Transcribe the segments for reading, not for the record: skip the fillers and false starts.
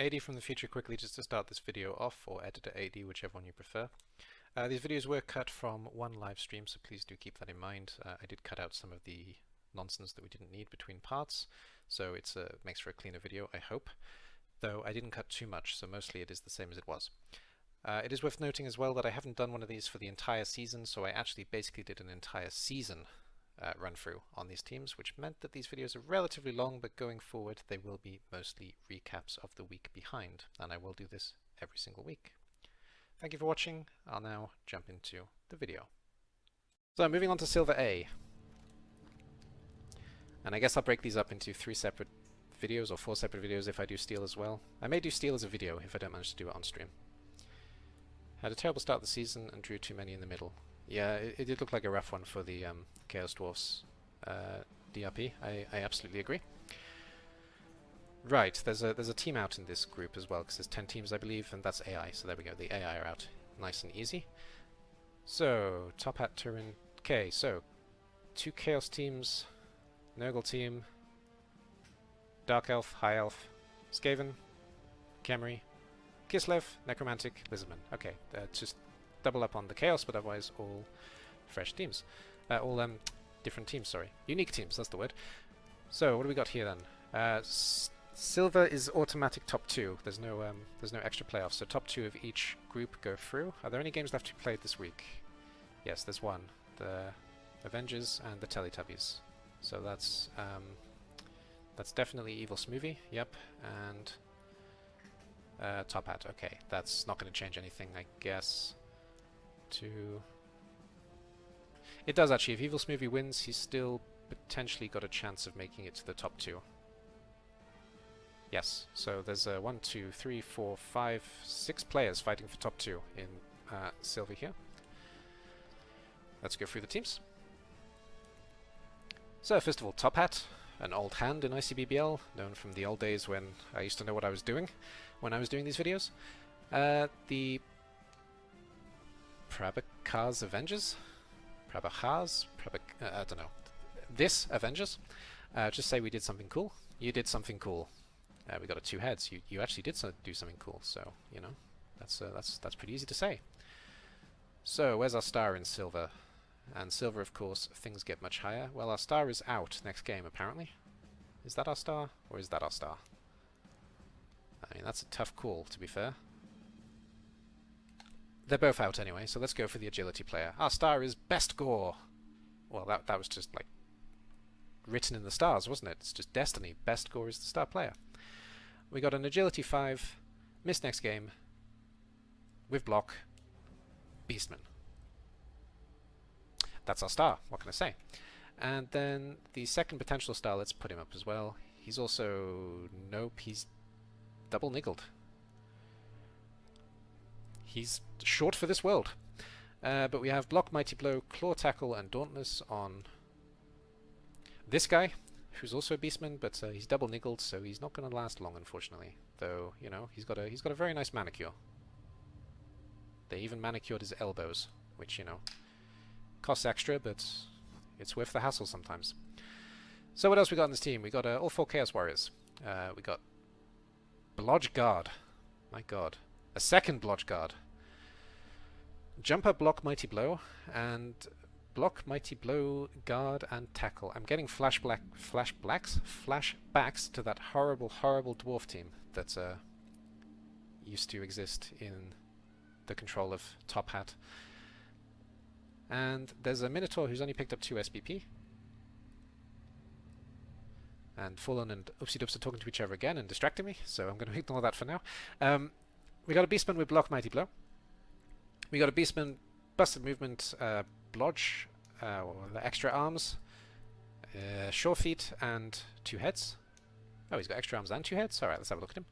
AD from the future quickly just to start this video off, or Editor AD, whichever one you prefer. These videos were cut from one live stream, so please do keep that in mind. I did cut out some of the nonsense that we didn't need between parts, so it makes for a cleaner video, I hope. Though I didn't cut too much, so mostly it is the same as it was. It is worth noting as well that I haven't done one of these for the entire season, so I actually basically did an entire season run-through on these teams, which meant that these videos are relatively long, but going forward they will be mostly recaps of the week behind, and I will do this every single week. Thank you for watching. I'll now jump into the video. So moving on to Silver A. And I guess I'll break these up into 3 separate videos, or 4 separate videos if I do Steel as well. I may do Steel as a video if I don't manage to do it on stream. Had a terrible start of the season and drew too many in the middle. Yeah, it did look like a rough one for the Chaos Dwarfs DRP. I absolutely agree. Right, there's a team out in this group as well, because there's 10 teams I believe, and that's AI, so there we go, the AI are out. Nice and easy. So, Top Hat, Turin. Okay, so 2 Chaos teams, Nurgle team, Dark Elf, High Elf, Skaven, Khemri, Kislev, Necromantic, Lizardman. Okay, just double up on the Chaos, but otherwise all fresh teams. All different teams, sorry. Unique teams, that's the word. So, what do we got here then? Silver is automatic top 2. There's no extra playoffs, so top 2 of each group go through. Are there any games left to be played this week? Yes, there's one. The Avengers and the Teletubbies. So that's definitely Evil Smoothie, yep, and Top Hat. Okay, that's not going to change anything, I guess. It does actually. If Evil Smoothie wins, he's still potentially got a chance of making it to the top 2. Yes, so there's 1, 2, 3, 4, 5, 6 players fighting for top 2 in Silver here. Let's go through the teams. So first of all, Top Hat, an old hand in ICBBL, known from the old days when I used to know what I was doing when I was doing these videos. The Prabhakars Avengers? Prabhakars? I don't know. This Avengers. Just say we did something cool. You did something cool. We got a 2 heads. You actually did do something cool, so, you know, that's pretty easy to say. So, where's our star in Silver? And Silver, of course, things get much higher. Well, our star is out next game, apparently. Is that our star, or is that our star? I mean, that's a tough call, to be fair. They're both out anyway, so let's go for the agility player. Our star is Best Gore. Well, that was just, like, written in the stars, wasn't it? It's just destiny. Best Gore is the star player. We got an agility 5, missed next game, with block, Beastman. That's our star, what can I say? And then the second potential star, let's put him up as well. He's also... nope, he's double niggled. He's short for this world. But we have Block, Mighty Blow, Claw Tackle, and Dauntless on this guy, who's also a Beastman, but he's double niggled, so he's not going to last long, unfortunately. Though, you know, he's got a very nice manicure. They even manicured his elbows, which, you know, costs extra, but it's worth the hassle sometimes. So what else we got in this team? We got all 4 Chaos Warriors. We got Blodge Guard. My god. A second Blodge Guard. Jumper, Block, Mighty Blow, and Block, Mighty Blow, Guard, and Tackle. I'm getting flashbacks to that horrible, horrible dwarf team that used to exist in the control of Top Hat. And there's a Minotaur who's only picked up 2 SPP. And Fallen and Oopsie Doops are talking to each other again and distracting me, so I'm going to ignore that for now. We got a Beastman with Block, Mighty Blow. We got a Beastman, Busted Movement, Blodge, the extra arms, Sure Feet, and 2 heads. Oh, he's got extra arms and 2 heads? Alright, let's have a look at him.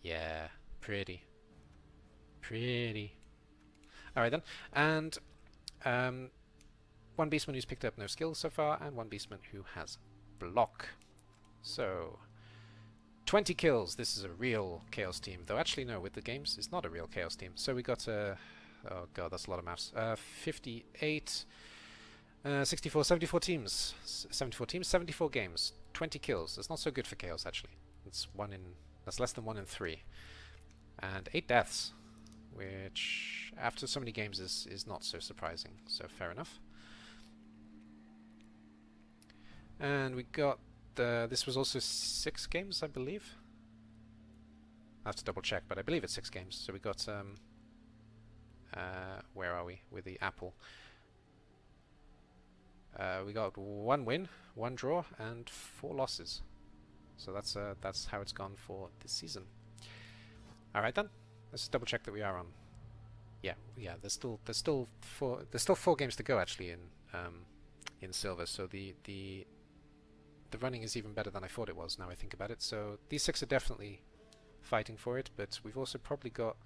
Yeah, pretty. Pretty. Alright then, and 1 Beastman who's picked up no skills so far, and 1 Beastman who has block. So, 20 kills. This is a real Chaos team. Though actually no, with the games, it's not a real Chaos team. So we got oh god, that's a lot of maths. 58, 64, 74 teams. 74 teams, 74 games. 20 kills. That's not so good for Chaos, actually. It's 1 in That's less than 1 in 3. And 8 deaths, which after so many games is not so surprising, so fair enough. And we got this was also 6 games, I believe. I have to double check, but I believe it's 6 games. So we got where are we with the apple? We got 1 win, 1 draw, and 4 losses. So that's how it's gone for this season. All right then, let's double check that we are on. Yeah. There's still 4 games to go actually in silver. So the running is even better than I thought it was. Now I think about it. So these 6 are definitely fighting for it, but we've also probably got.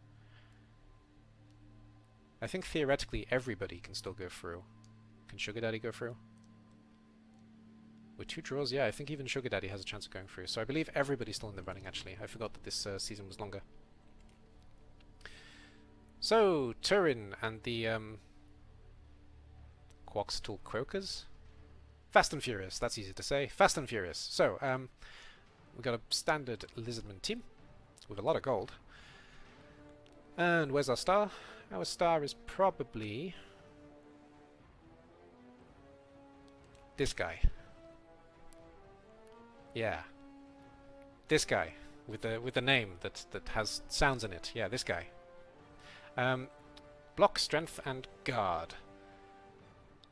I think theoretically everybody can still go through. Can Sugar Daddy go through? With 2 draws, yeah, I think even Sugar Daddy has a chance of going through. So I believe everybody's still in the running, actually. I forgot that this season was longer. So, Turin and the Quoxtall Croakers. Fast and Furious, that's easy to say. Fast and Furious. So, we've got a standard Lizardman team with a lot of gold. And where's our star? Our star is probably this guy. Yeah. This guy with the name that has sounds in it. Yeah, this guy. Block, strength, and guard.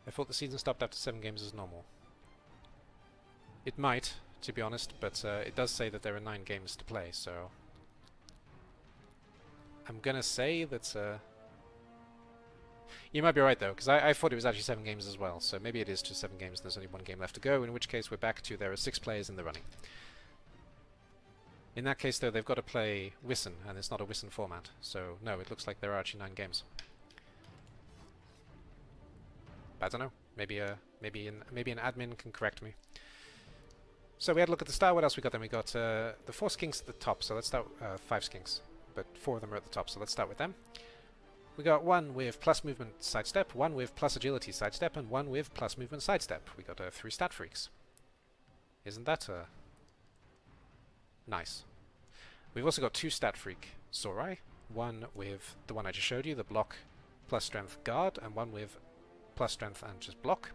I thought the season stopped after 7 games as normal. It might, to be honest, but it does say that there are 9 games to play, so I'm gonna say that you might be right though, because I thought it was actually 7 games as well, so maybe it is just 7 games and there's only 1 game left to go, in which case we're back to there are 6 players in the running. In that case though, they've got to play Wissen, and it's not a Wissen format, so no, it looks like there are actually 9 games. I don't know, maybe an admin can correct me. So we had a look at the star. What else we got then? We got the 4 skinks at the top, so let's start 5 skinks, but 4 of them are at the top, so let's start with them. We got 1 with plus movement sidestep, 1 with plus agility sidestep, and 1 with plus movement sidestep. We got 3 stat freaks. Isn't that nice? We've also got 2 stat freak Sorai, 1 with the one I just showed you, the block plus strength guard, and 1 with plus strength and just block.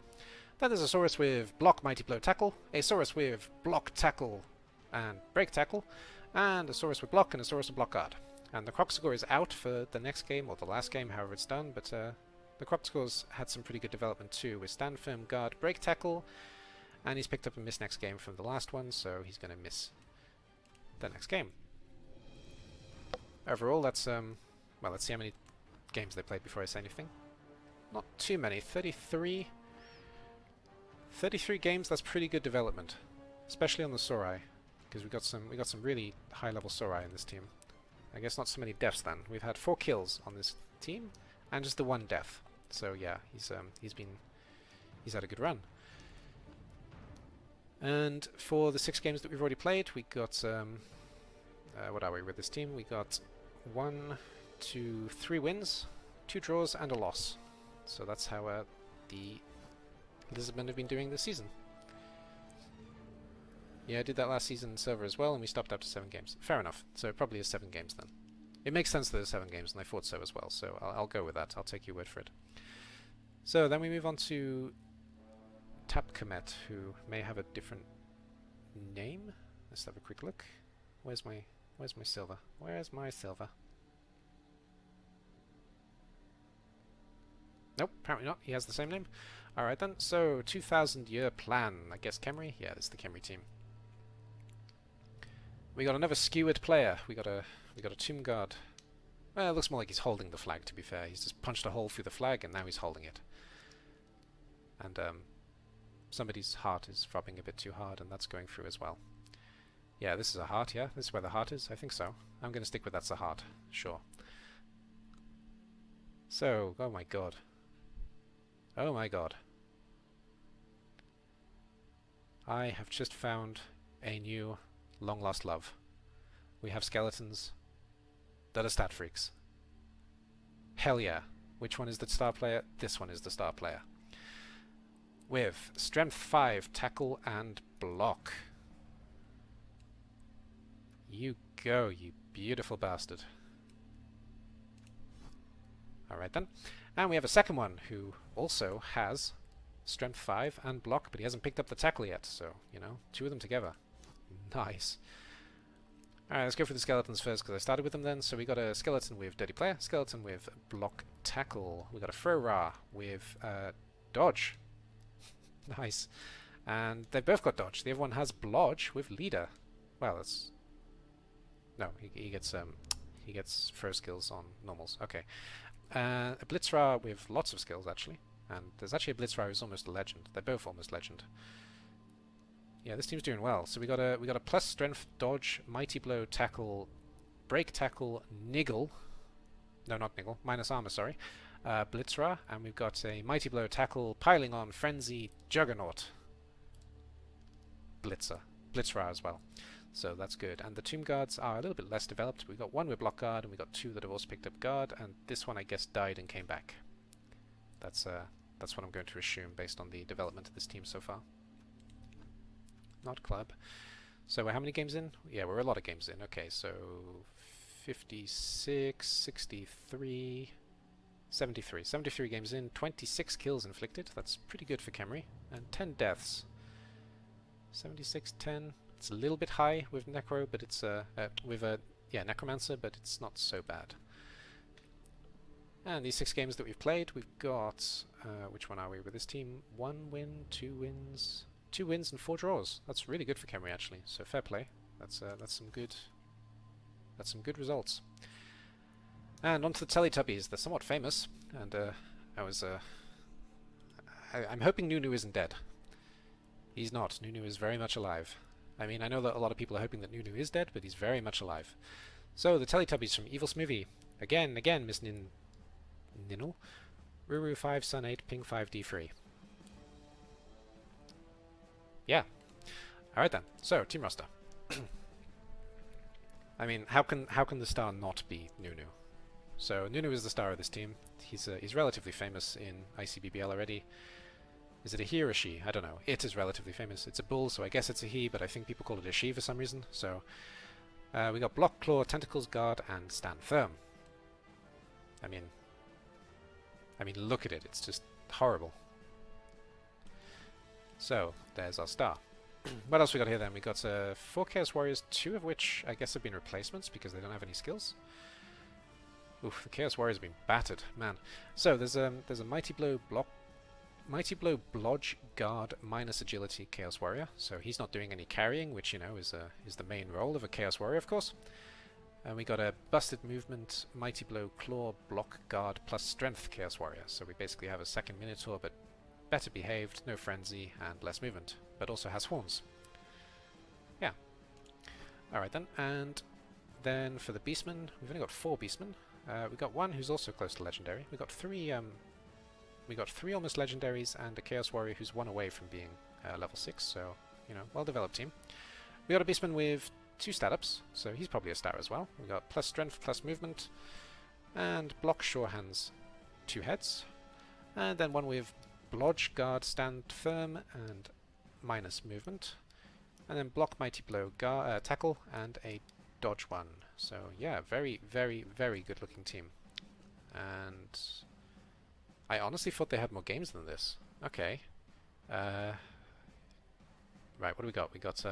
Then there's a Saurus with block mighty blow tackle, a Saurus with block tackle and break tackle, and a Saurus with block and a Saurus with block guard. And the Crocscore is out for the next game, or the last game, however it's done, but the Crocscore's had some pretty good development too, with stand firm, guard, break tackle, and he's picked up a miss next game from the last one, so he's going to miss the next game. Overall, that's, well, let's see how many games they played before I say anything. Not too many, 33 games, that's pretty good development, especially on the Sorai, because we got some really high-level Sorai in this team. I guess not so many deaths then. We've had 4 kills on this team, and just the 1 death. So yeah, he's had a good run. And for the 6 games that we've already played, we got what are we with this team? We got 1, 2, 3 wins, 2 draws, and a loss. So that's how the Lizardmen have been doing this season. Yeah, I did that last season in silver as well, and we stopped after 7 games. Fair enough. So it probably is 7 games then. It makes sense that there's 7 games, and I thought so as well, so I'll go with that. I'll take your word for it. So then we move on to Tapcomet, who may have a different name. Let's have a quick look. Where's my silver? Where's my silver? Nope, apparently not. He has the same name. Alright then, so 2000 year plan. I guess Khemri? Yeah, this is the Khemri team. We got another skewered player. We got a Tomb Guard. Well, it looks more like he's holding the flag, to be fair. He's just punched a hole through the flag and now he's holding it. And somebody's heart is throbbing a bit too hard and that's going through as well. Yeah, this is a heart, yeah? This is where the heart is? I think so. I'm going to stick with that's a heart. Sure. So, oh my god. Oh my god. I have just found a new long-lost love. We have skeletons that are stat freaks. Hell yeah. Which one is the star player? This one is the star player. With strength 5, tackle and block. You go, you beautiful bastard. Alright then. And we have a second one who also has strength 5 and block, but he hasn't picked up the tackle yet, so, you know, 2 of them together. Nice. Alright, let's go for the skeletons first, because I started with them then. So we got a skeleton with Dirty Player, skeleton with block tackle. We got a Throw-Ra with dodge. Nice. And they've both got dodge. The other one has blodge with leader. Well, that's... No, he gets throw skills on normals. Okay. A Blitz-Ra with lots of skills, actually. And there's actually a Blitz-Ra who's almost a legend. They're both almost legend. Yeah, this team's doing well. So we got a plus strength, dodge, mighty blow, tackle, break tackle, niggle. No, not niggle. Minus armor, sorry. Blitz-Ra, and we've got a mighty blow, tackle, piling on, frenzy, juggernaut. Blitz-Ra as well. So that's good. And the tomb guards are a little bit less developed. We've got one with block guard, and we've got 2 that have also picked up guard, and this one I guess died and came back. That's what I'm going to assume based on the development of this team so far. Not club. So we're how many games in? Yeah, we're a lot of games in. Okay, so 56, 63, 73. 73 games in, 26 kills inflicted. That's pretty good for Khemri. And 10 deaths. 76, 10. It's a little bit high with Necro, but it's Necromancer, but it's not so bad. And these 6 games that we've played, we've got which one are we with this team? 1 win, 2 wins, 2 wins and 4 draws. That's really good for Khemri actually. So fair play. That's some good results. And on to the Teletubbies. They're somewhat famous, and I'm hoping Nunu isn't dead. He's not. Nunu is very much alive. I mean, I know that a lot of people are hoping that Nunu is dead, but he's very much alive. So the Teletubbies from Evil Smoothie. Again, Miss Ninul. Ruru 5, Sun 8, Ping 5, D3. Yeah. Alright then. So, team roster. I mean, how can the star not be Nunu? So Nunu is the star of this team. He's relatively famous in ICBBL already. Is it a he or a she? I don't know. It is relatively famous. It's a bull, so I guess it's a he, but I think people call it a she for some reason. So we got Block, Claw, Tentacles, Guard, and Stand Firm. I mean, look at it. It's just horrible. So there's our star. What else we got here then? We got 4 Chaos Warriors, 2 of which I guess have been replacements because they don't have any skills. Oof, the Chaos Warriors have been battered, man. So there's a Mighty Blow Block, Mighty Blow Blodge Guard minus Agility Chaos Warrior. So he's not doing any carrying, which you know is the main role of a Chaos Warrior, of course. And we got a Busted Movement Mighty Blow Claw Block Guard plus Strength Chaos Warrior. So we basically have a second Minotaur, but better behaved, no frenzy, and less movement, but also has horns. Yeah. Alright then, and then for the Beastmen, we've only got 4 Beastmen. We've got 1 who's also close to Legendary. We've got 3 almost Legendaries and a Chaos Warrior who's 1 away from being level 6, so, you know, well-developed team. We got a Beastman with 2 stat-ups, so he's probably a star as well. We've got plus Strength, plus Movement, and Block, Sure Hands, 2 heads. And then 1 with Blodge, Guard, Stand Firm, and minus Movement. And then Block, Mighty Blow, Tackle, and a Dodge 1. So yeah, very, very, very good looking team. And I honestly thought they had more games than this. Okay. Right, what do we got? We got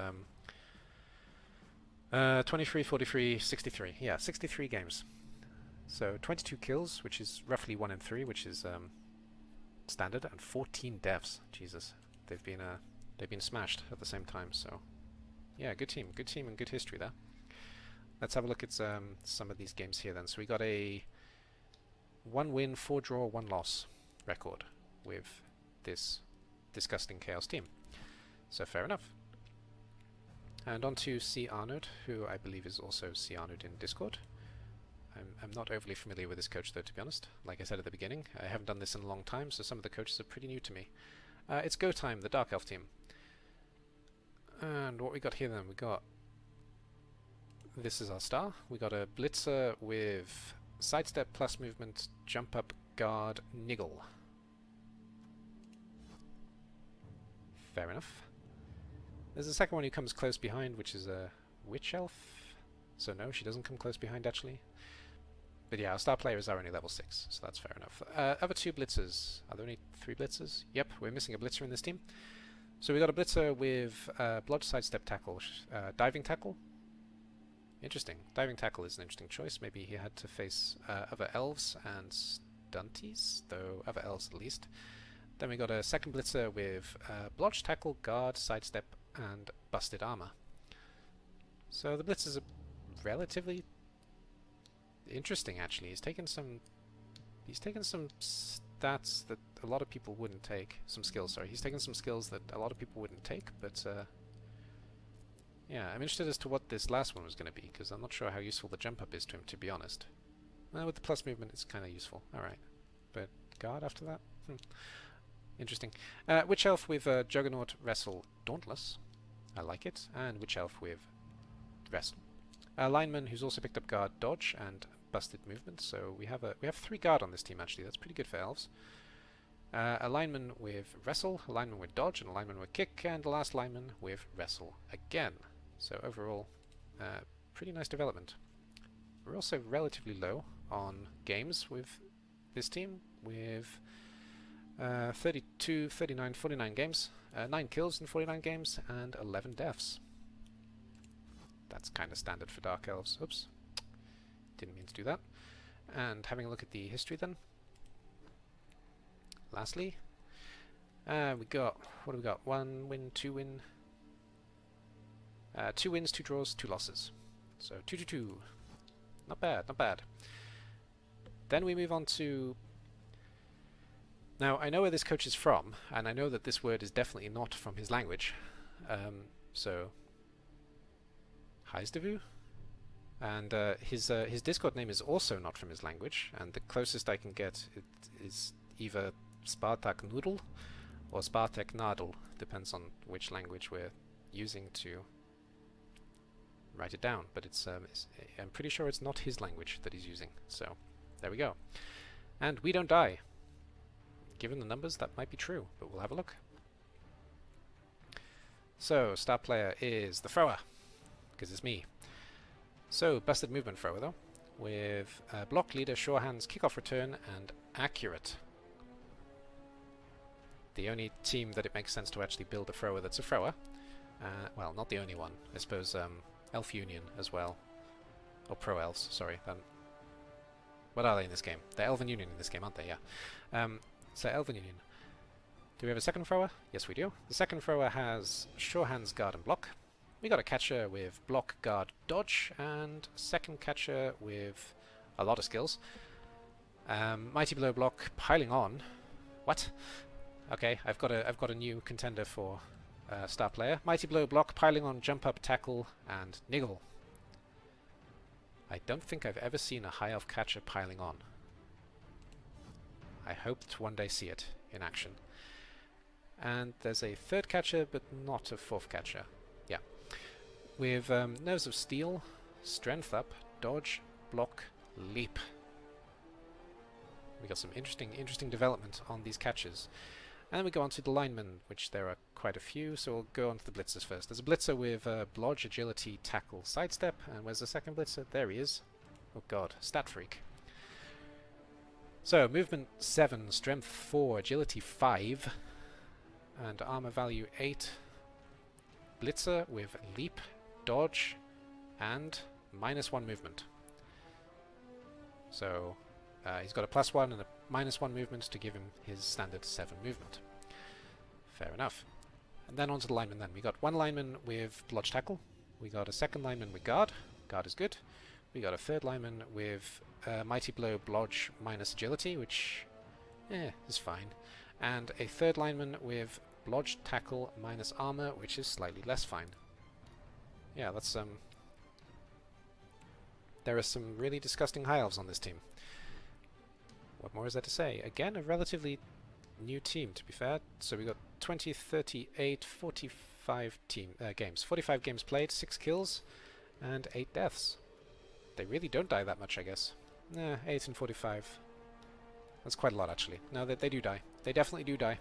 23, 43, 63. Yeah, 63 games. So 22 kills, which is roughly 1 in 3, which is standard, and 14 deaths. Jesus, they've been smashed at the same time. So yeah, good team and good history there. Let's have a look at some of these games here then. So we got a 1 win, 4 draw, 1 loss record with this disgusting Chaos team. So fair enough. And on to C. Arnold, who I believe is also C. Arnold in Discord. I'm not overly familiar with this coach though, to be honest. Like I said at the beginning, I haven't done this in a long time, so some of the coaches are pretty new to me. It's Go Time, the Dark Elf team. And what we got here then, we got... This is our star. We got a Blitzer with Sidestep plus Movement, Jump Up, Guard, Niggle. Fair enough. There's a second one who comes close behind, which is a Witch Elf. So no, she doesn't come close behind actually. But yeah, our star players are only level 6, so that's fair enough. Other 2 blitzers. Are there only 3 blitzers? Yep, we're missing a blitzer in this team. So we got a blitzer with blodge, sidestep, tackle, diving tackle. Interesting. Diving tackle is an interesting choice. Maybe he had to face other elves and stunties, though other elves at least. Then we got a second blitzer with blodge, tackle, guard, sidestep, and busted armor. So the blitzers are relatively interesting actually. He's taken some stats that a lot of people wouldn't take. Some skills, sorry. He's taken some skills that a lot of people wouldn't take, but yeah, I'm interested as to what this last one was going to be, because I'm not sure how useful the jump up is to him, to be honest. Well, with the plus movement, it's kind of useful. Alright. But guard after that? Interesting. Witch Elf with Juggernaut, Wrestle, Dauntless. I like it. And Witch Elf with Wrestle. Lineman, who's also picked up guard, dodge, and busted movement. So we have 3 guard on this team actually. That's pretty good for elves. A lineman with wrestle, a lineman with dodge, and a lineman with kick, and the last lineman with wrestle again. So overall, pretty nice development. We're also relatively low on games with this team, with 32, 39, 49 games, 9 kills in 49 games, and 11 deaths. That's kind of standard for Dark Elves. Oops. Didn't mean to do that. And having a look at the history then. Lastly, we got, what do we got? 1 win, 2 win. 2 wins, 2 draws, 2 losses. So 2-2. Not bad, not bad. Then we move on to... Now, I know where this coach is from, and I know that this word is definitely not from his language. So... Heisdevu? And his Discord name is also not from his language, and the closest I can get is either Spartak Noodle or Spartak Nadel, depends on which language we're using to write it down, but I'm pretty sure it's not his language that he's using, so there we go. And we don't die. Given the numbers, that might be true, but we'll have a look. So, star player is the thrower, because it's me. So, busted movement thrower though, with block, leader, sure hands, kickoff return, and accurate. The only team that it makes sense to actually build a thrower that's a thrower. Well, not the only one. I suppose Elf Union as well. Or Pro Elves, sorry. What are they in this game? They're Elven Union in this game, aren't they? Yeah. So, Elven Union. Do we have a second thrower? Yes, we do. The second thrower has sure hands, guard, and block. We got a catcher with block, guard, dodge, and second catcher with a lot of skills. Mighty Blow, block, piling on. What? Okay, I've got a new contender for star player. Mighty Blow, block, piling on, jump up, tackle, and niggle. I don't think I've ever seen a high elf catcher piling on. I hope to one day see it in action. And there's a third catcher, but not a fourth catcher. Yeah. With Nerves of Steel, Strength Up, Dodge, Block, Leap. We got some interesting development on these catchers. And then we go on to the linemen, which there are quite a few, so we'll go on to the blitzers first. There's a blitzer with Blodge, Agility, Tackle, Sidestep, and where's the second blitzer? There he is. Oh god, Stat Freak. So, Movement 7, Strength 4, Agility 5, and Armor value 8. Blitzer with Leap, Dodge, and -1 movement. So, he's got a +1 and a -1 movement to give him his standard 7 movement. Fair enough. And then on to the lineman then. We got one lineman with Blodge Tackle. We got a second lineman with Guard. Guard is good. We got a third lineman with Mighty Blow, Blodge, -Agility, which is fine. And a third lineman with Blodge, Tackle, -Armor, which is slightly less fine. Yeah, that's there are some really disgusting high elves on this team. What more is there to say? Again, a relatively new team, to be fair. So we got 20, 38, 45 games. 45 games played, 6 kills, and 8 deaths. They really don't die that much, I guess. 8 and 45. That's quite a lot, actually. No, they do die. They definitely do die.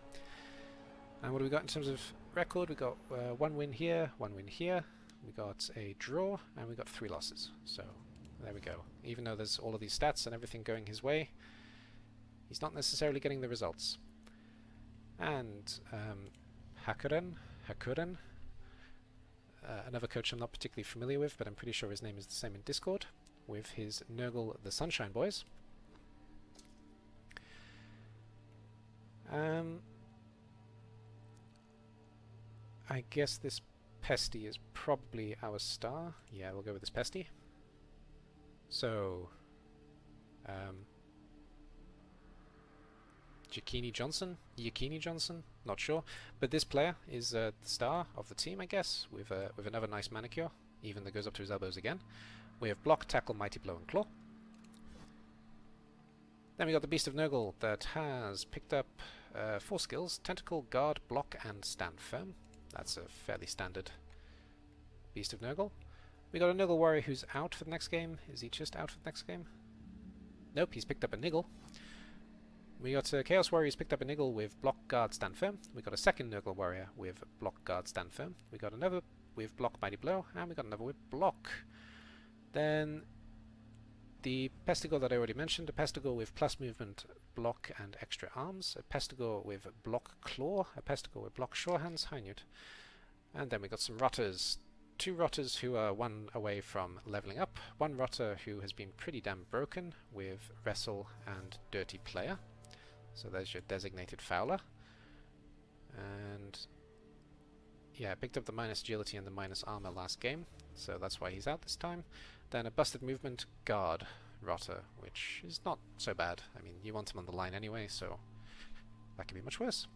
And what do we got in terms of record? We got 1 win here, 1 win here. we got a draw, and we got 3 losses. So there we go. Even though there's all of these stats and everything going his way, he's not necessarily getting the results. And Hakuren, another coach I'm not particularly familiar with, but I'm pretty sure his name is the same in Discord, with his Nurgle the Sunshine Boys. I guess this Pesty is probably our star. Yeah, we'll go with this Pesty. So, Yakini Johnson, not sure, but this player is the star of the team, I guess, with another nice manicure, even that goes up to his elbows again. We have Block, Tackle, Mighty Blow, and Claw. Then we got the Beast of Nurgle that has picked up 4 skills: Tentacle, Guard, Block, and Stand Firm. That's a fairly standard Beast of Nurgle. We got a Nurgle Warrior who's out for the next game. Is he just out for the next game? Nope, he's picked up a Niggle. We got a Chaos Warrior who's picked up a Niggle with Block, Guard, Stand Firm. We got a second Nurgle Warrior with Block, Guard, Stand Firm. We got another with Block, Mighty Blow, and we got another with Block. Then the Pestigore that I already mentioned, a Pestigore with plus movement, block, and extra arms, a Pestigore with block claw, a Pestigore with block sure hands, hi Newt. And then we got some Rotters, 2 Rotters who are 1 away from leveling up, 1 Rotter who has been pretty damn broken with Wrestle and Dirty Player. So there's your designated Fowler. And yeah, I picked up the minus agility and the minus armor last game, so that's why he's out this time. Then a busted movement guard Rotter, which is not so bad. I mean, you want him on the line anyway, so that could be much worse.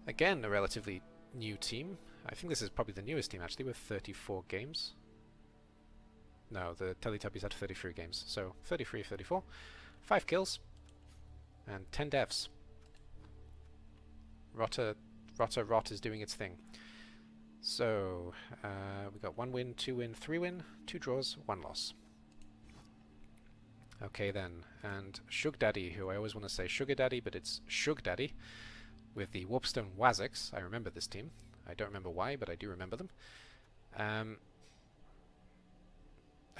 Again, a relatively new team. I think this is probably the newest team actually, with 34 games. No, the Teletubbies had 33 games, so 33, 34. 5 kills and 10 deaths. Rotter Rot is doing its thing. So, we got 1 win, 2 win, 3 win, 2 draws, 1 loss. Okay then, and Shug Daddy, who I always want to say Sugar Daddy, but it's Shug Daddy, with the Warpstone Wazex. I remember this team. I don't remember why, but I do remember them. I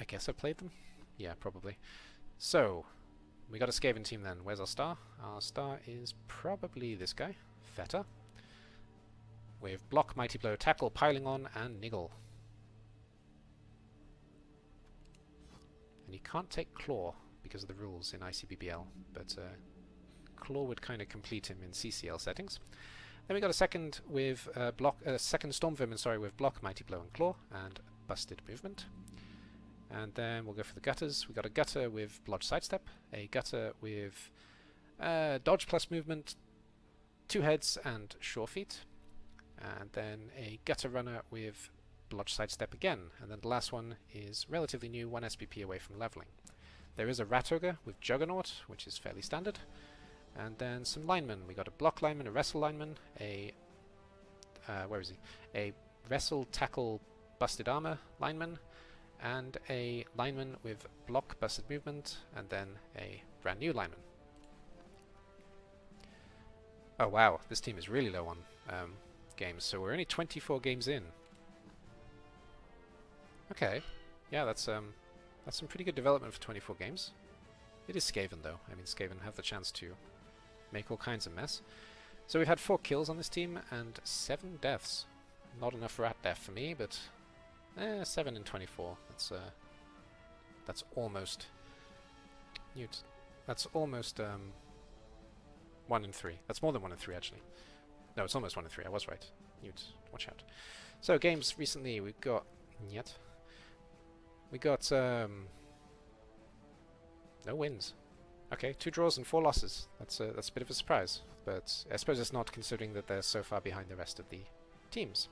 guess I played them? Yeah, probably. So, we got a Skaven team then. Where's our star? Our star is probably this guy, Feta, with Block, Mighty Blow, Tackle, Piling On, and Niggle. And he can't take Claw because of the rules in ICBBL, but Claw would kind of complete him in CCL settings. Then we got a second with second Storm Vermin, sorry, with Block, Mighty Blow, and Claw, and Busted Movement. And then we'll go for the Gutters. We got a Gutter with Blodge Sidestep, a Gutter with Dodge plus Movement, 2 Heads, and Sure Feet. And then a Gutter Runner with Blodge Sidestep again. And then the last one is relatively new, 1 SPP away from leveling. There is a Rat Ogre with Juggernaut, which is fairly standard. And then some Linemen. We got a Block Lineman, a Wrestle Lineman, a where is he? A Wrestle Tackle Busted Armor Lineman, and a Lineman with Block Busted Movement, and then a brand new Lineman. Oh wow, this team is really low on games, so we're only 24 games in. Okay, yeah, that's some pretty good development for 24 games. It is Skaven though. I mean, Skaven have the chance to make all kinds of mess. So we've had 4 kills on this team and 7 deaths. Not enough rat death for me, but 7 in 24. That's almost Newt. That's almost 1 in 3. That's more than 1 in 3 actually. No, it's almost 1 in 3. I was right. Newt, watch out. So games recently we've got no wins. Okay, 2 draws and 4 losses. That's a bit of a surprise, but I suppose it's not, considering that they're so far behind the rest of the teams.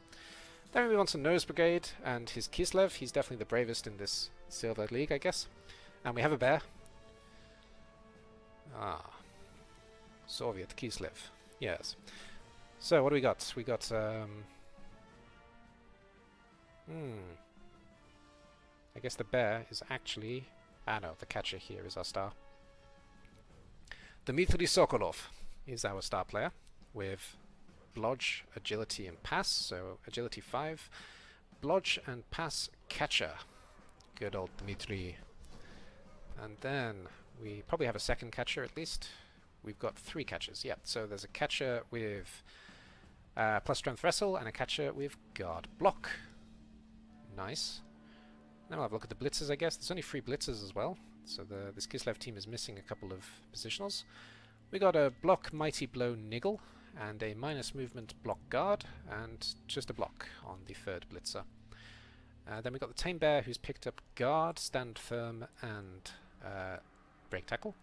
Then we move on to Nose Brigade and his Kislev. He's definitely the bravest in this Silver League, I guess. And we have a bear. Ah, Soviet Kislev. Yes. So what do we got? We got I guess the bear is actually... no, the catcher here is our star. Dmitry Sokolov is our star player, with Blodge, Agility, and Pass. So Agility 5, Blodge, and Pass Catcher. Good old Dmitri. And then we probably have a second catcher at least. We've got 3 catchers, yeah. So there's a catcher with plus Strength Wrestle and a catcher with Guard Block. Nice. Now we'll have a look at the blitzers, I guess. There's only 3 blitzers as well. So this Kislev team is missing a couple of positionals. We got a Block Mighty Blow Niggle and a minus movement Block Guard and just a block on the 3rd blitzer. Then we got the Tame Bear who's picked up Guard, Stand Firm and Break Tackle.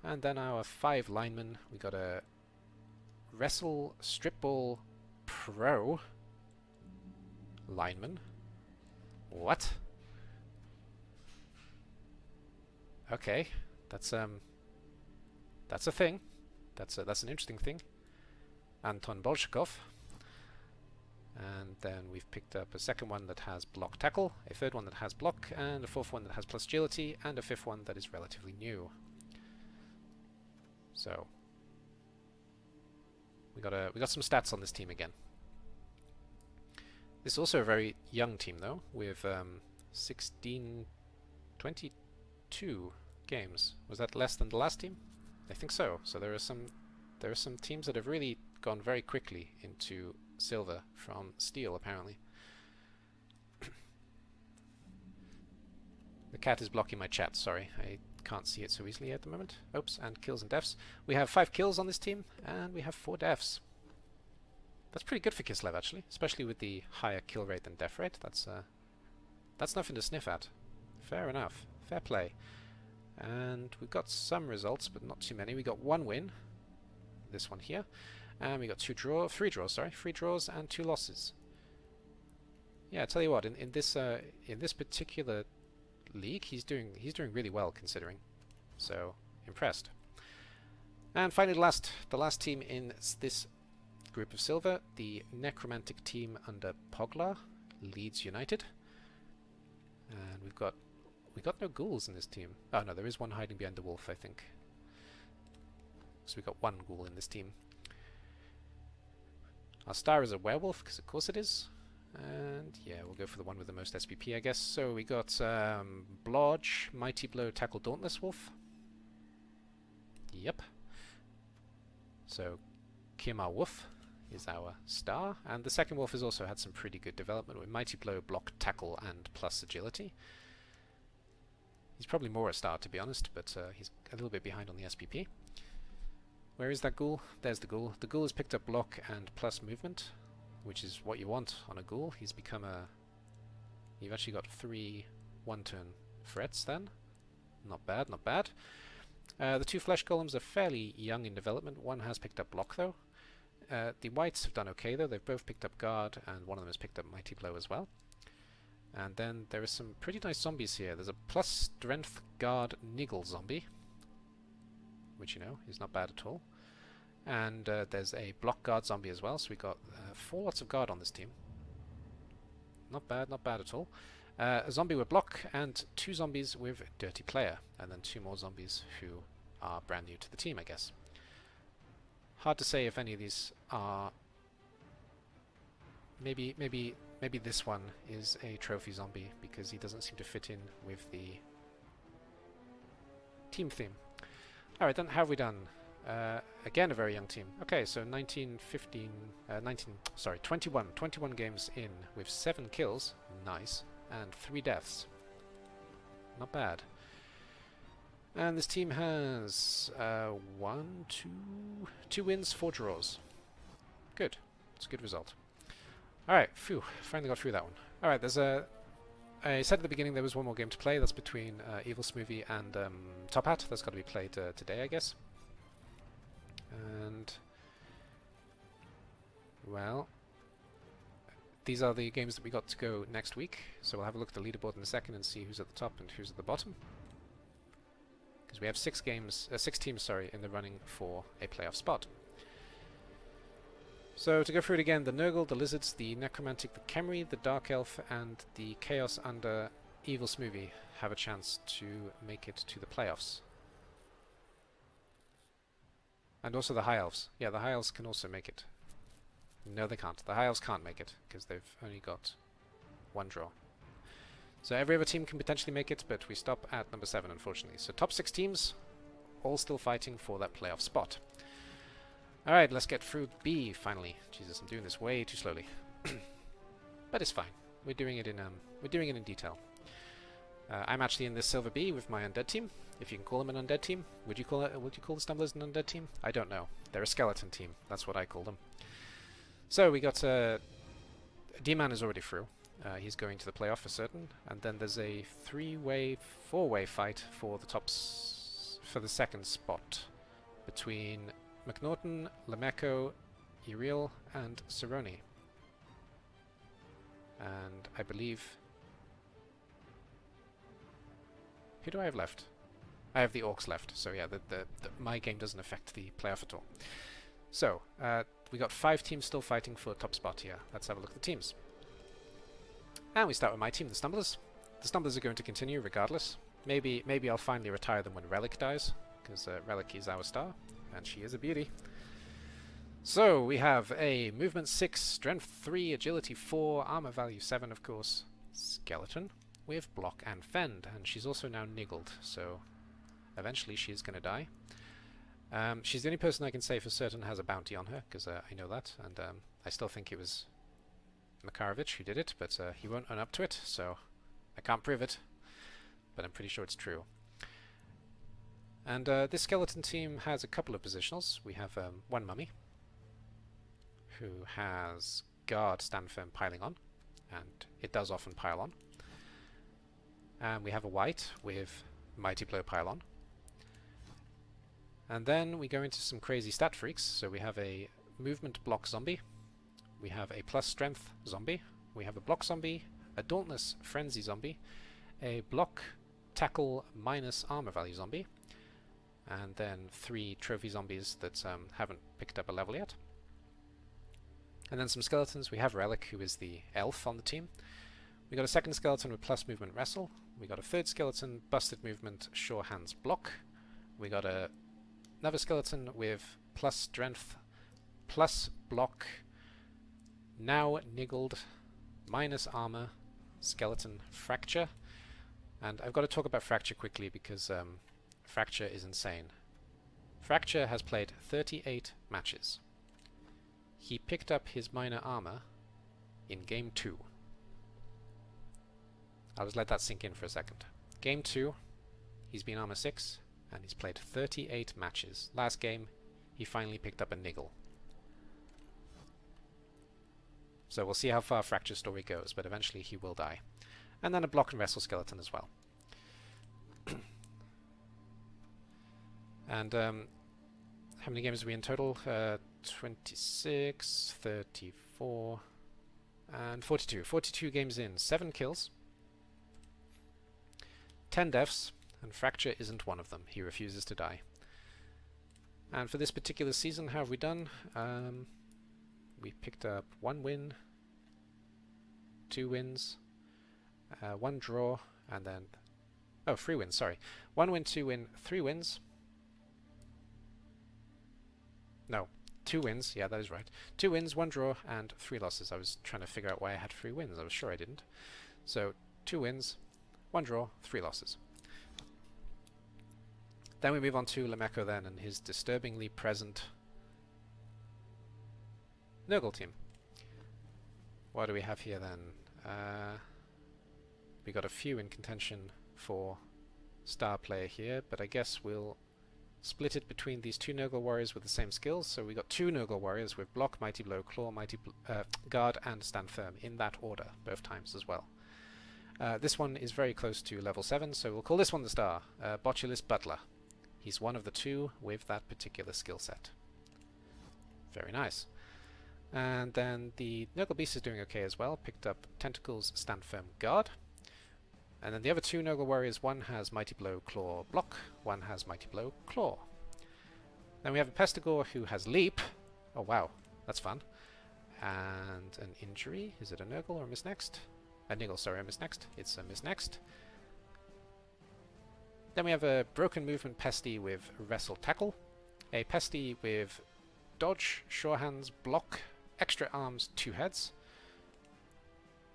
And then our 5 linemen, we got a Wrestle Strip Ball Pro lineman. What? Okay, that's a thing. That's an interesting thing. Anton Bolshakov. And then we've picked up a second one that has block tackle, a third one that has block, and a fourth one that has plus agility, and a fifth one that is relatively new. So we got some stats on this team again. This is also a very young team though, with 22 games. Was that less than the last team? I think so. So there are some teams that have really gone very quickly into silver from steel, apparently. The cat is blocking my chat, sorry. I can't see it so easily at the moment. Oops, and kills and deaths. We have 5 kills on this team, and we have 4 deaths. That's pretty good for Kislev, actually, especially with the higher kill rate than death rate. That's nothing to sniff at. Fair enough. Fair play. And we've got some results, but not too many. We got 1 win, this one here, and we got 3 draws and 2 losses. Yeah, I tell you what, in this particular league, he's doing really well considering. So impressed. And finally, the last team in this group of silver, the necromantic team under Poglar, Leeds United. And we got no ghouls in this team. Oh no, there is one hiding behind the wolf, I think. So we got 1 ghoul in this team. Our star is a werewolf, because of course it is. And yeah, we'll go for the one with the most SPP, I guess. So we got Blodge, Mighty Blow, Tackle, Dauntless Wolf. Yep. So Kimar Wolf is our star, and the second wolf has also had some pretty good development with Mighty Blow, Block, Tackle, and plus agility. He's probably more a star, to be honest, but he's a little bit behind on the SPP. Where is that ghoul? There's the ghoul. The ghoul has picked up block and plus movement, which is what you want on a ghoul. He's become a... You've actually got 3 one-turn threats then. Not bad, not bad. The 2 flesh golems are fairly young in development. One has picked up block though. The whites have done okay though. They've both picked up guard, and one of them has picked up mighty blow as well. And then there are some pretty nice zombies here. There's a plus strength guard niggle zombie, which, you know, is not bad at all. And there's a block guard zombie as well, so we got 4 lots of guard on this team. Not bad at all. A zombie with block, and 2 zombies with dirty player, and then 2 more zombies who are brand new to the team, I guess. Hard to say if any of these are... Maybe this one is a trophy zombie, because he doesn't seem to fit in with the team theme. Alright then, how have we done? Again, a very young team. Okay, so 21 games in with 7 kills, nice, and 3 deaths. Not bad. And this team has 2 wins, 4 draws. Good. It's a good result. Alright, phew, finally got through that one. Alright, there's I said at the beginning there was one more game to play. That's between Evil Smoothie and Top Hat. That's got to be played today, I guess. And... well... these are the games that we got to go next week. So we'll have a look at the leaderboard in a second and see who's at the top and who's at the bottom. Because we have 6 teams, in the running for a playoff spot. So to go through it again, the Nurgle, the Lizards, the Necromantic, the Khemri, the Dark Elf, and the Chaos under Evil Smoothie have a chance to make it to the playoffs. And also the High Elves. Yeah, the High Elves can also make it. No, they can't. The High Elves can't make it, because they've only got one draw. So every other team can potentially make it, but we stop at number 7, unfortunately. So top 6 teams, all still fighting for that playoff spot. Alright, let's get through B, finally. Jesus, I'm doing this way too slowly. But it's fine. We're doing it in detail. I'm actually in this silver B with my undead team, if you can call them an undead team. Would you call the Stumblers an undead team? I don't know. They're a skeleton team. That's what I call them. So we got D-Man is already through. He's going to the playoff for certain, and then there's a 4-way fight for the second spot between McNaughton, Lemeko, Uriel, and Cerrone. And I believe... Who do I have left? I have the Orcs left, so yeah, my game doesn't affect the playoff at all. So, we got 5 teams still fighting for top spot here. Let's have a look at the teams. And we start with my team, the Stumblers. The Stumblers are going to continue regardless. Maybe I'll finally retire them when Relic dies, because Relic is our star, and she is a beauty. So, we have a Movement 6, Strength 3, Agility 4, Armor Value 7, of course, Skeleton, with Block and Fend, and she's also now niggled, so eventually she's going to die. She's the only person I can say for certain has a bounty on her, because I know that, and I still think it was Makarovich who did it, but he won't own up to it, so I can't prove it, but I'm pretty sure it's true. And this skeleton team has a couple of positionals. We have one mummy, who has guard, stand firm, piling on, and it does often pile on. And we have a white with mighty blow, pile on. And then we go into some crazy stat freaks. So we have a movement block zombie, we have a plus strength zombie, we have a block zombie, a dauntless frenzy zombie, a block tackle minus armor value zombie, and then 3 trophy zombies that haven't picked up a level yet. And then some skeletons. We have Relic, who is the elf on the team. We got a second skeleton with plus movement wrestle. We got a third skeleton, busted movement, sure hands block. We got another skeleton with plus strength, plus block, now niggled, minus armor, skeleton fracture. And I've got to talk about Fracture quickly because Fracture is insane. Fracture has played 38 matches. He picked up his minor armor in Game 2. I'll just let that sink in for a second. Game 2, he's been armor 6, and he's played 38 matches. Last game, he finally picked up a niggle. So we'll see how far Fracture's story goes, but eventually he will die. And then a block and wrestle skeleton as well. And how many games are we in total? 26, 34, and 42. 42 games in, 7 kills, 10 deaths, and Fracture isn't one of them. He refuses to die. And for this particular season, how have we done? We picked up 1 win, 2 wins, 1 draw, and then... Oh, 3 wins, sorry. 1 win, 2 win, 3 wins. No, 2 wins, yeah, that is right. 2 wins, 1 draw, and 3 losses. I was trying to figure out why I had 3 wins. I was sure I didn't. So, 2 wins, 1 draw, 3 losses. Then we move on to Lemeko then, and his disturbingly present Nurgle team. What do we have here then? We got a few in contention for star player here, but I guess we'll split it between these 2 Nurgle warriors with the same skills. So we got 2 Nurgle warriors with block, mighty blow, claw, guard, and stand firm in that order, both times as well. This one is very close to level 7, so we'll call this one the star. Botulus Butler. He's one of the 2 with that particular skill set. Very nice. And then the Nurgle Beast is doing okay as well. Picked up Tentacles, Stand Firm, Guard. And then the other 2 Nurgle Warriors, one has Mighty Blow, Claw, Block. One has Mighty Blow, Claw. Then we have a Pestigore who has Leap. Oh wow, that's fun. And an Injury. Is it a Nurgle or a Miss Next? A Niggle, sorry, a Miss Next. It's a Miss Next. Then we have a Broken Movement Pesty with Wrestle Tackle. A Pesty with Dodge, Sure Hands, Block, extra arms, 2 heads.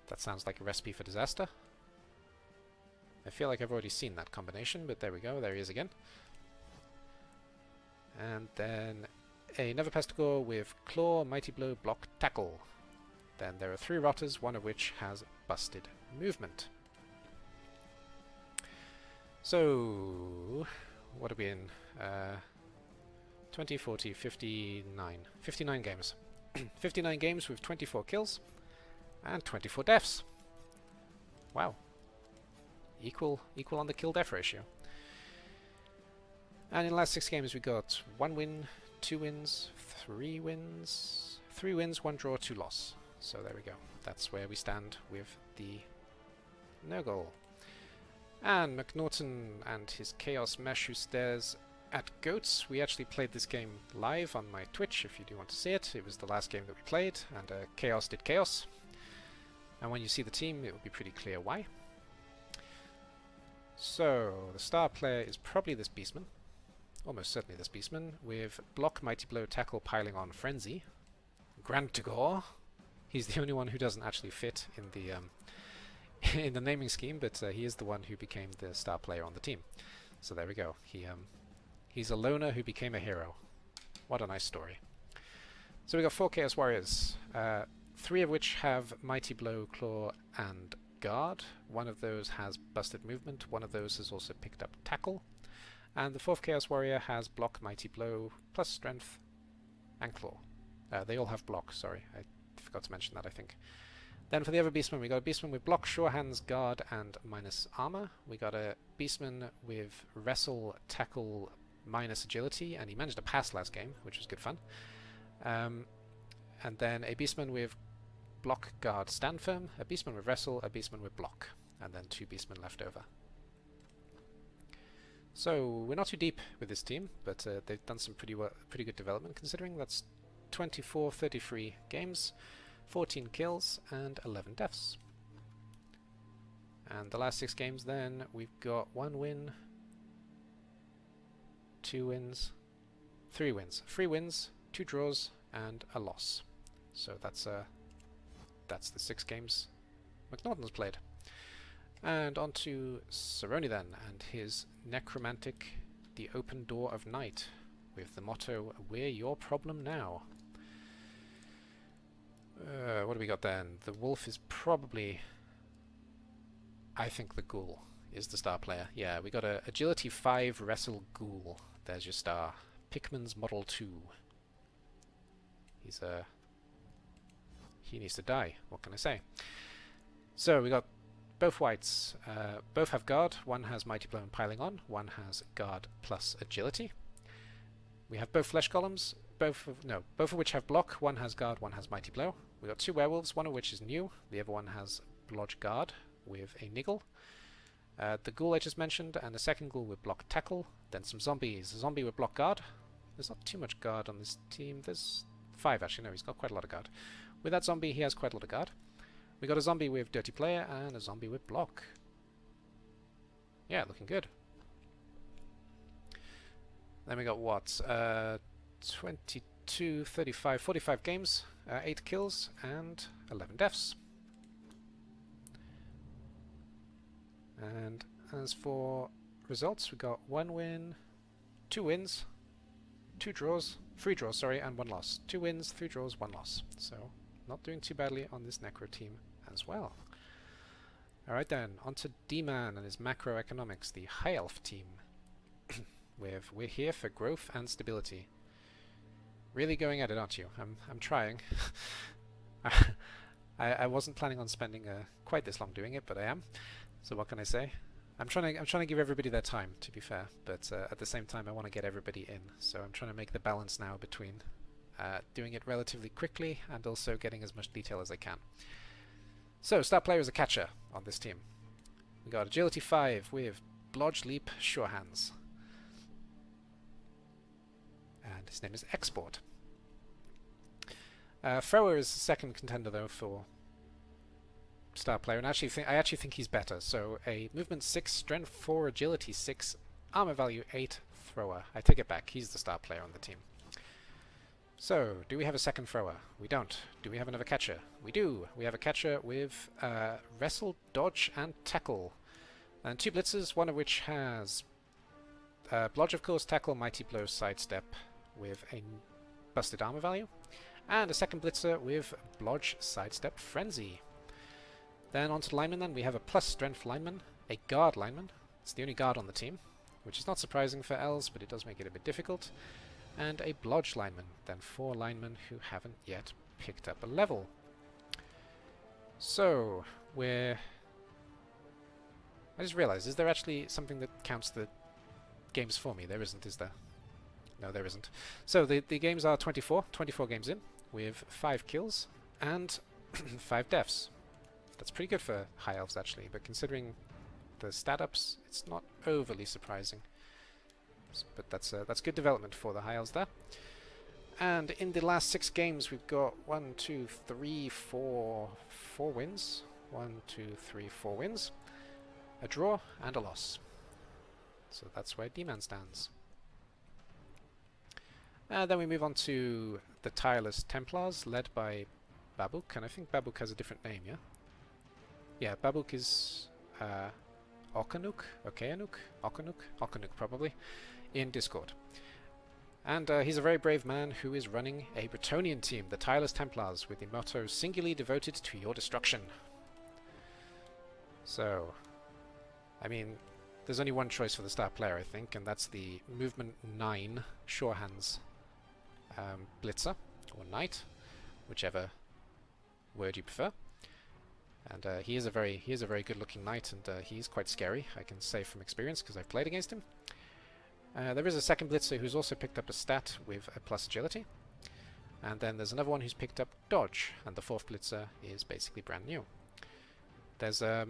That sounds like a recipe for disaster. I feel like I've already seen that combination, but there we go, there he is again. And then another Pestigore with Claw, Mighty Blow, Block, Tackle. Then there are 3 Rotters, one of which has busted movement. So, what are we in? 20, 40, 59. 59 games. 59 games with 24 kills and 24 deaths. Wow. Equal on the kill-death ratio. And in the last 6 games we got 1 win, 2 wins, 3 wins, 3 wins, 1 draw, 2 loss. So there we go. That's where we stand with the Nurgle. And McNaughton and his Chaos Mesh who stares at goats. We actually played this game live on my Twitch if you do want to see it. It was the last game that we played, and Chaos did Chaos. And when you see the team, it will be pretty clear why. So, the star player is probably this Beastman. Almost certainly this Beastman, with Block, Mighty Blow, Tackle piling on Frenzy. Grantagore. He's the only one who doesn't actually fit in the in the naming scheme, but he is the one who became the star player on the team. So there we go. He's a loner who became a hero. What a nice story. So we got 4 Chaos Warriors, 3 of which have Mighty Blow, Claw, and Guard. One of those has busted movement. One of those has also picked up Tackle. And the 4th Chaos Warrior has Block, Mighty Blow, plus Strength, and Claw. They all have Block, sorry. I forgot to mention that, I think. Then for the other Beastman, we got a Beastman with Block, Sure Hands, Guard, and minus Armor. We got a Beastman with Wrestle, Tackle, minus Agility, and he managed to pass last game, which was good fun. And then a Beastman with Block, Guard, Stand Firm, a Beastman with Wrestle, a Beastman with Block, and then 2 Beastmen left over. So we're not too deep with this team, but they've done some pretty good development considering. That's 33 games, 14 kills, and 11 deaths. And the last 6 games then, we've got 1 win, 2 wins, 3 wins. 3 wins, 2 draws, and a loss. So that's the 6 games McNaughton's played. And on to Cerrone then, and his Necromantic, the Open Door of Night, with the motto, "We're your problem now." What do we got then? The wolf is probably... I think the ghoul is the star player. Yeah, we got a Agility 5 Wrestle Ghoul. There's your star. Pickman's Model 2. He needs to die. What can I say? So we got both whites. Both have Guard. One has Mighty Blow and Piling On. One has Guard plus Agility. We have both Flesh Golems. Both of which have Block. One has Guard, one has Mighty Blow. We got 2 werewolves, one of which is new. The other one has Lodge Guard with a Niggle. The ghoul I just mentioned, and a second ghoul with Block Tackle. Then some zombies. A zombie with Block Guard. There's not too much Guard on this team. There's 5 actually. No, he's got quite a lot of Guard. With that zombie, he has quite a lot of Guard. We got a zombie with Dirty Player and a zombie with Block. Yeah, looking good. Then we got what? 22, 35, 45 games, 8 kills, and 11 deaths. And as for results, we got 1 win, 2 wins, 2 draws, 3 draws, sorry, and 1 loss. 2 wins, 3 draws, 1 loss. So, not doing too badly on this Necro team as well. Alright then, on to D-Man and his macroeconomics, the High Elf team. We're here for growth and stability. Really going at it, aren't you? I'm trying. I wasn't planning on spending quite this long doing it, but I am. So what can I say? I'm trying to give everybody their time, to be fair, but at the same time I want to get everybody in. So I'm trying to make the balance now between doing it relatively quickly and also getting as much detail as I can. So star player is a catcher on this team. We got Agility 5 with Blodge, Leap, Sure Hands. And his name is Export. Thrower is the second contender though for star player, and I actually think he's better. So a movement 6, strength 4, agility 6, armor value 8 thrower. I take it back. He's the star player on the team. So, do we have a second thrower? We don't. Do we have another catcher? We do. We have a catcher with wrestle, dodge, and tackle. And 2 blitzers, one of which has blodge, of course, tackle, mighty blow, sidestep with a busted armor value. And a second blitzer with blodge, sidestep, frenzy. Then on to the lineman then. We have a plus strength lineman, a guard lineman. It's the only guard on the team, which is not surprising for Els, but it does make it a bit difficult. And a blodge lineman, then 4 linemen who haven't yet picked up a level. So, I just realized, is there actually something that counts the games for me? There isn't, is there? No, there isn't. So, the games are 24 games in, with 5 kills, and 5 deaths. That's pretty good for High Elves, actually, but considering the stat ups, it's not overly surprising. But that's good development for the High Elves there. And in the last 6 games, we've got 4 wins. 4 wins. A draw and a loss. So that's where D-Man stands. Then we move on to the Tireless Templars, led by Babuk, and I think Babuk has a different name, yeah? Yeah, Babuk is Okanuk probably, in Discord. And he's a very brave man who is running a Bretonnian team, the Tireless Templars, with the motto, singularly devoted to your destruction. So, I mean, there's only one choice for the star player, I think, and that's the Movement 9 Shorehands Blitzer, or Knight, whichever word you prefer. And he is a very good-looking knight, and he's quite scary, I can say from experience, because I've played against him. There is a second blitzer who's also picked up a stat with a plus agility, and then there's another one who's picked up dodge, and the 4th blitzer is basically brand new. There's a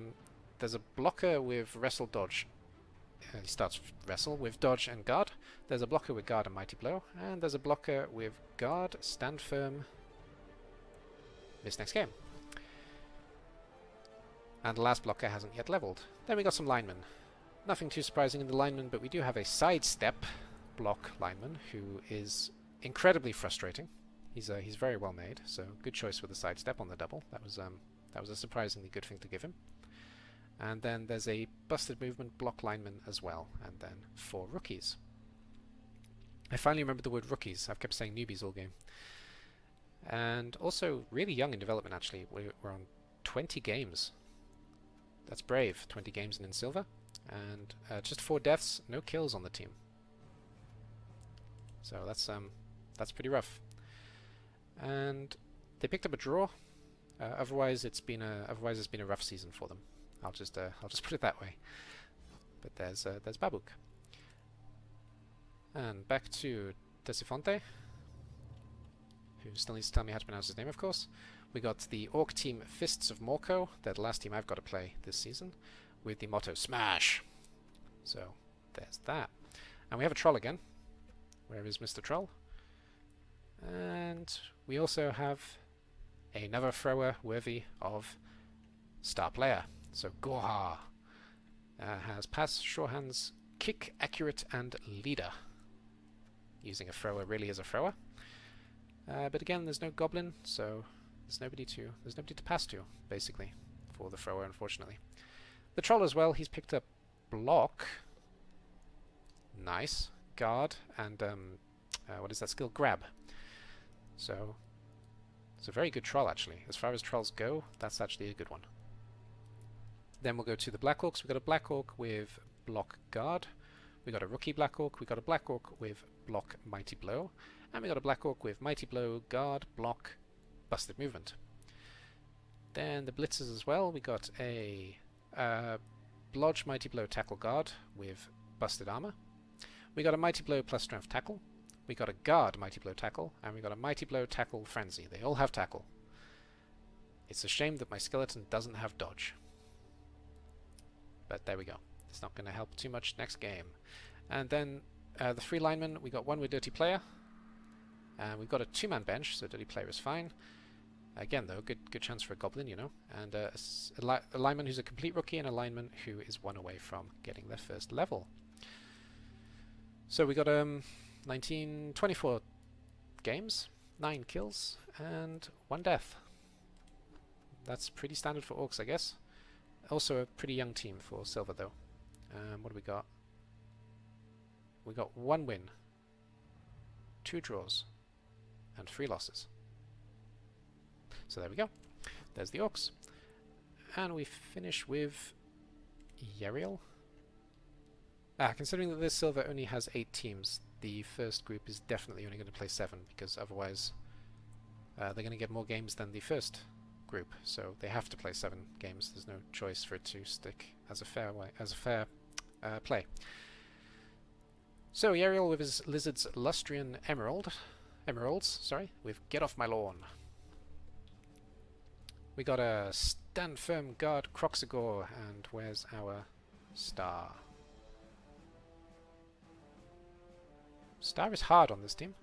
blocker with wrestle dodge. He starts with wrestle with dodge and guard. There's a blocker with guard and mighty blow, and there's a blocker with guard, stand firm, miss next game. And the last blocker hasn't yet leveled. Then we got some linemen. Nothing too surprising in the lineman, but we do have a sidestep block lineman who is incredibly frustrating. He's very well made, so good choice with the sidestep on the double. That was a surprisingly good thing to give him. And then there's a busted movement block lineman as well, and then 4 rookies. I finally remembered the word rookies. I've kept saying newbies all game. And also really young in development, actually. We're on 20 games. That's brave. 20 games in silver. And just 4 deaths, no kills on the team. So that's pretty rough. And they picked up a draw. Otherwise it's been a rough season for them. I'll just put it that way. But there's Babuk. And back to Tesifonte, who still needs to tell me how to pronounce his name, of course. We got the Orc team Fists of Morco. They're the last team I've got to play this season, with the motto Smash. So there's that. And we have a troll again. Where is Mr. Troll? And we also have another thrower worthy of star player. So Goha has pass, sure hands, kick, accurate, and leader. Using a thrower really as a thrower. But again, there's no goblin, so there's nobody to pass to, basically, for the thrower, unfortunately. The troll as well, he's picked up block, nice, guard, and what is that skill? Grab. So it's a very good troll, actually. As far as trolls go, that's actually a good one. Then we'll go to the Blackhawks. We've got a Blackhawk with block guard. We got a rookie Blackhawk. We got a Blackhawk with block mighty blow. And we got a Blackhawk with mighty blow, guard, block, busted movement. Then the blitzers as well. We got a blodge mighty blow tackle guard with busted armor. We got a mighty blow plus strength tackle. We got a guard mighty blow tackle, and we got a mighty blow tackle frenzy. They all have tackle. It's a shame that my skeleton doesn't have dodge. But there we go. It's not going to help too much next game. And then the 3 linemen, we got one with Dirty Player. And we've got a 2-man bench, so Dirty Player is fine. Again, though, good chance for a goblin, you know. And a lineman who's a complete rookie, and a lineman who is 1 away from getting their first level. So we got 24 games, 9 kills and 1 death. That's pretty standard for Orcs, I guess. Also a pretty young team for Silver, though. What do we got? We got 1 win, 2 draws, and 3 losses. So there we go. There's the Orcs. And we finish with Yariel. Considering that this Silver only has 8 teams, the first group is definitely only going to play 7, because otherwise they're going to get more games than the first group. So they have to play 7 games. There's no choice for it to stick as a fair play. So Yariel with his Lizard's Lustrian Emeralds, with Get Off My Lawn. We got a Stand Firm Guard Croxagore, and where's our star? Star is hard on this team.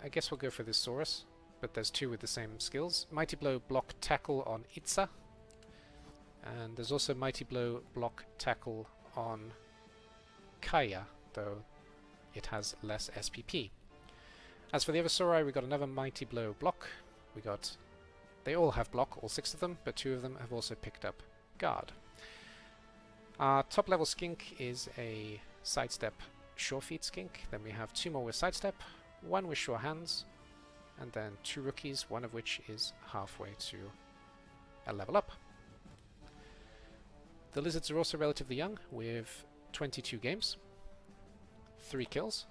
I guess we'll go for this Saurus, but there's 2 with the same skills. Mighty Blow Block Tackle on Itza, and there's also Mighty Blow Block Tackle on Kaya, though it has less SPP. As for the other Saurai, we got another Mighty Blow Block. They all have block, all 6 of them, but 2 of them have also picked up Guard. Our top level skink is a Sidestep Sure Feet skink. Then we have 2 more with Sidestep, 1 with Sure Hands, and then 2 rookies, one of which is halfway to a level up. The Lizards are also relatively young, with 22 games, 3 kills,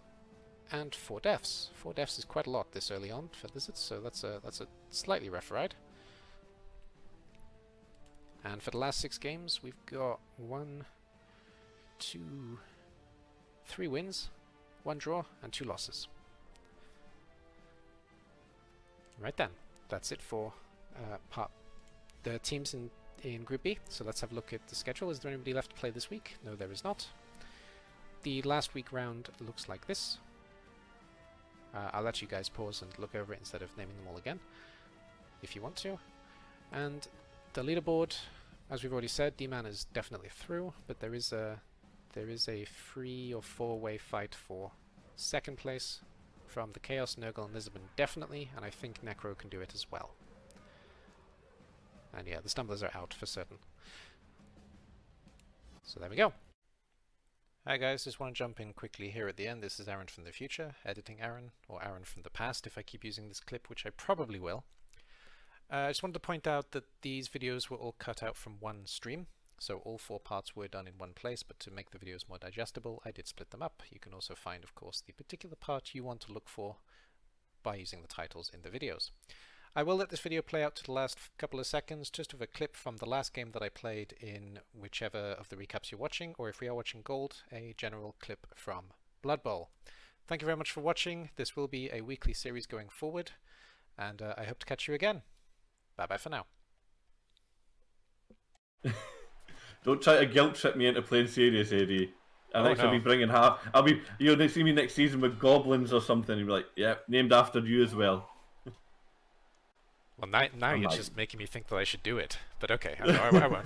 and 4 deaths. 4 deaths is quite a lot this early on for Lizards, so that's a slightly rough ride. And for the last 6 games, we've got 1, 2, 3 wins, 1 draw, and 2 losses. Right then, that's it for the teams in Group B. So let's have a look at the schedule. Is there anybody left to play this week? No, there is not. The last week round looks like this. I'll let you guys pause and look over it instead of naming them all again, if you want to. And the leaderboard, as we've already said, D-Man is definitely through, but there is a 3 or 4 way fight for second place from the Chaos, Nurgle, and Lizardman definitely, and I think Necro can do it as well. And yeah, the Stumblers are out for certain. So there we go. Hi guys, just want to jump in quickly here at the end. This is Aaron from the future, editing Aaron, or Aaron from the past if I keep using this clip, which I probably will. I just wanted to point out that these videos were all cut out from one stream, so all 4 parts were done in one place, but to make the videos more digestible, I did split them up. You can also find, of course, the particular part you want to look for by using the titles in the videos. I will let this video play out to the last couple of seconds, just with a clip from the last game that I played in whichever of the recaps you're watching, or if we are watching Gold, a general clip from Blood Bowl. Thank you very much for watching. This will be a weekly series going forward, and I hope to catch you again. Bye-bye for now. Don't try to guilt trip me into playing serious, Eddie. Alex no. will be bringing I'll be, you'll see me next season with goblins or something. You'll be like, yeah, named after you as well. Well, now you're just making me think that I should do it. But okay, I won't.